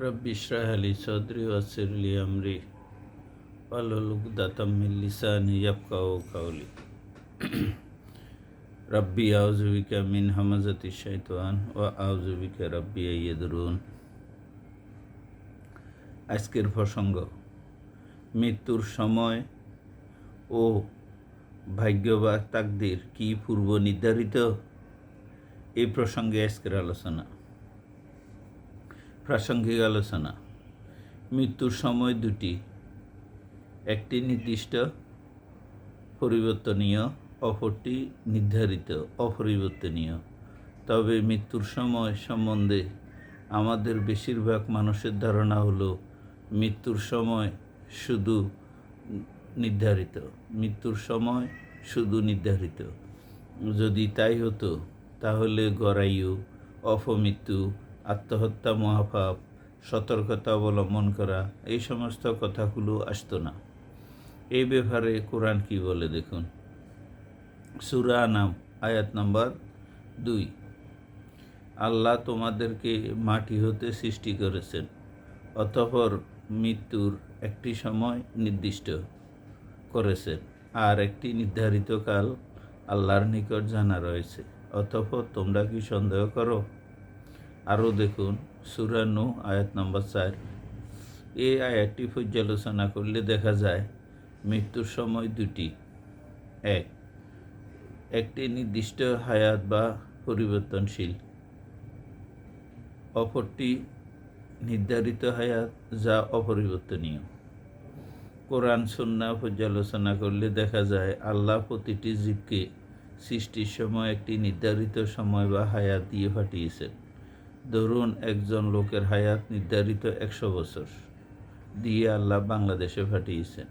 Rabbi इश्रह ली सदरी वयस्सिर ली अमरी वाहलुल उक़दतम मिन लिसानी यफ़क़हू क़ौली। रब्बी आऊज़ु बिका मिन हमाज़ातिश शैतान व आऊज़ु बिका रब्बी याहदुरुन। আজকের প্রসঙ্গ মৃত্যুর সময় ও ভাগ্য বা তাকদীর কি পূর্ব নির্ধারিত? এই প্রসঙ্গে আজকের আলোচনা। প্রাসঙ্গিক আলোচনা। মৃত্যুর সময় দুটি, একটি নির্দিষ্ট পরিবর্তনীয়, অপরটি নির্ধারিত অপরিবর্তনীয়। তবে মৃত্যুর সময় সম্বন্ধে আমাদের বেশিরভাগ মানুষের ধারণা হলো মৃত্যুর সময় শুধু নির্ধারিত। মৃত্যুর সময় শুধু নির্ধারিত। যদি তাই হতো তাহলে গড়ায়ু, অপমৃত্যু, আত্মহত্যা মহাপাপ, সতর্কতা অবলম্বন করা এই সমস্ত কথাগুলো আসতো না। এই ব্যাপারে কোরআন কি বলে দেখুন। সূরা আনাম আয়াত নম্বর 2। আল্লাহ তোমাদেরকে মাটি হতে সৃষ্টি করেছেন, অতঃপর মৃত্যুর একটি সময় নির্দিষ্ট করেছেন আর একটি নির্ধারিত কাল আল্লাহর নিকট জানা রয়েছে, অতঃপর তোমরা কি সন্দেহ করো? আরও দেখুন সূরা নূহ আয়াত নম্বর 4। এই আয়াতটি পর্যালোচনা করলে দেখা যায় মৃত্যুর সময় দুটি, একটি নির্দিষ্ট হায়াত বা পরিবর্তনশীল, অপরটি নির্ধারিত হায়াত যা অপরিবর্তনীয়। কোরআন সুন্নাহ পর্যালোচনা করলে দেখা যায় আল্লাহ প্রতিটি জীবকে সৃষ্টির সময় একটি নির্ধারিত সময় বা হায়াত দিয়ে পাঠিয়েছেন। ধরুন একজন লোকের হায়াত নির্ধারিত 100 বছর দিয়ে আল্লাহ বাংলাদেশে পাঠিয়েছেন।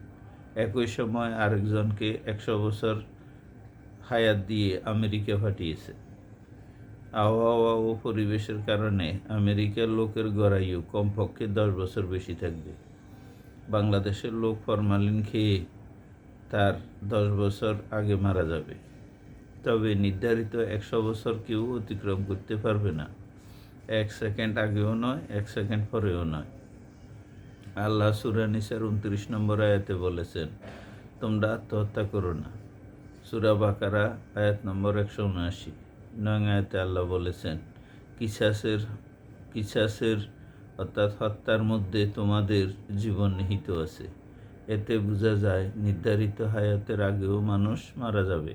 একই সময় আরেকজনকে 100 বছর হায়াত দিয়ে আমেরিকা পাঠিয়েছে। আবহাওয়া ও পরিবেশের কারণে আমেরিকার লোকের গড়ায়ু কমপক্ষে 10 বছর বেশি থাকবে। বাংলাদেশের লোক ফরমালিন খেয়ে তার 10 বছর আগে মারা যাবে। তবে নির্ধারিত 100 বছর কেউ অতিক্রম করতে পারবে না। 1 সেকেন্ড আগেও নয়, 1 সেকেন্ড পরেও নয়। আল্লাহ সূরা নিসার 29 নম্বর আয়াতে বলেছেন, তোমরা আত্মহত্যা করো না। সূরা বাকারা আয়াত নম্বর 179 নং আয়াতে আল্লাহ বলেছেন, কিসাসের অর্থাৎ হত্যার মধ্যে তোমাদের জীবন নিহিত আছে। এতে বোঝা যায় নির্ধারিত হায়াতের আগেও মানুষ মারা যাবে।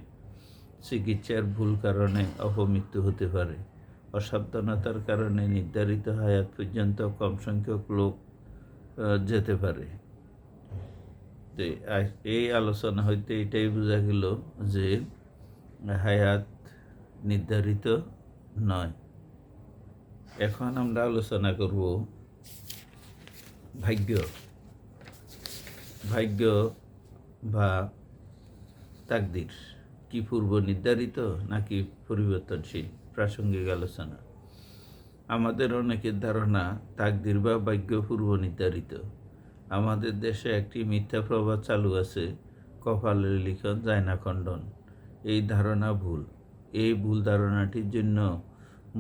চিকিৎসার ভুল কারণে অপমৃত্যু হতে পারে। অসাবধানতার কারণে নির্ধারিত হায়াত পর্যন্ত কম সংখ্যক লোক যেতে পারে। এই আলোচনা হইতে এটাই বোঝা গেল যে হায়াত নির্ধারিত নয়। এখন আমরা আলোচনা করব ভাগ্য বা তাকদীর কি পূর্ব নির্ধারিত নাকি পরিবর্তনশীল? প্রাসঙ্গিক আলোচনা। আমাদের অনেকের ধারণা তাকদীর বা ভাগ্য পূর্ব নির্ধারিত। আমাদের দেশে একটি মিথ্যা প্রবাদ চালু আছে, কপালের লিখন যায় না খণ্ডন। এই ধারণা ভুল। এই ভুল ধারণাটির জন্য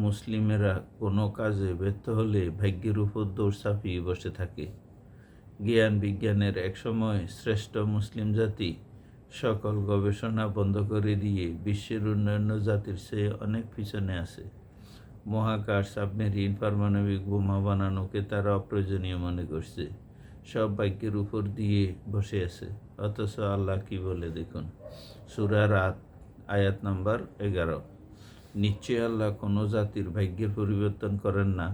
মুসলিমেরা কোনো কাজে ব্যর্থ হলে ভাগ্যের উপর দোষ চাপিয়ে বসে থাকে। জ্ঞান বিজ্ঞানের একসময় শ্রেষ্ঠ মুসলিম জাতি সকল গবেষণা বন্ধ করে দিয়ে বিশ্বের অন্যান্য জাতির চেয়ে অনেক পিছনে আছে। মহাকাশ, সাবমেরিন, পারমাণবিক বোমা বানানোকে তারা অপ্রয়োজনীয় মনে করছে। সব ভাগ্যের উপর দিয়ে বসে আছে। অথচ আল্লাহ কি বলে দেখুন। সূরা রাত আয়াত নম্বর 11। নিশ্চয় আল্লাহ কোনো জাতির ভাগ্যের পরিবর্তন করেন না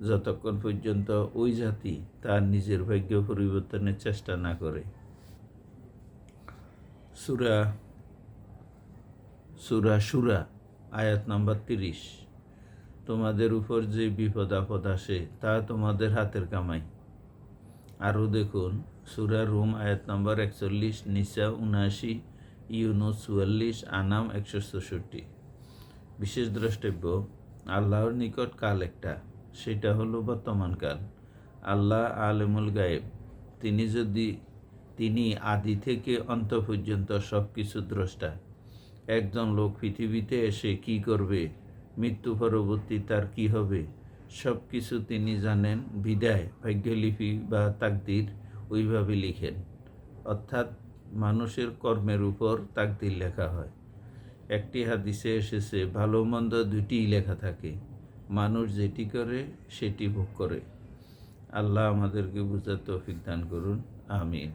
যতক্ষণ পর্যন্ত ওই জাতি তার নিজের ভাগ্য পরিবর্তনের চেষ্টা না করে। সূরা শুরা আয়াত নম্বর 30। তোমাদের উপর যে বিপদ আপদ আসে তা তোমাদের হাতের কামাই। আরও দেখুন সূরা রুম আয়াত নম্বর 41, নিসা 79, ইউনূস 44, আনাম 164। বিশেষ দ্রষ্টব্য, আল্লাহর নিকট কাল একটা, সেটা হলো বর্তমান কাল। আল্লাহ আলেমুল গায়েব। তিনি আদি থেকে অন্ত পর্যন্ত সব কিছু দ্রষ্টা। একজন লোক পৃথিবীতে এসে কি করবে, মৃত্যু পরবর্তী তার কি হবে, সব কিছু তিনি জানেন, বিদায় ভাগ্যলিপি বা তাকদির ওইভাবে লিখেন। অর্থাৎ মানুষের কর্মের উপর তাকদির লেখা হয়। একটি হাদিসে এসেছে, ভালো মন্দ দুটিই লেখা থাকে, মানুষ যেটি করে সেটি ভোগ করে। আল্লাহ আমাদেরকে বুঝার তৌফিক দান করুন, আমিন।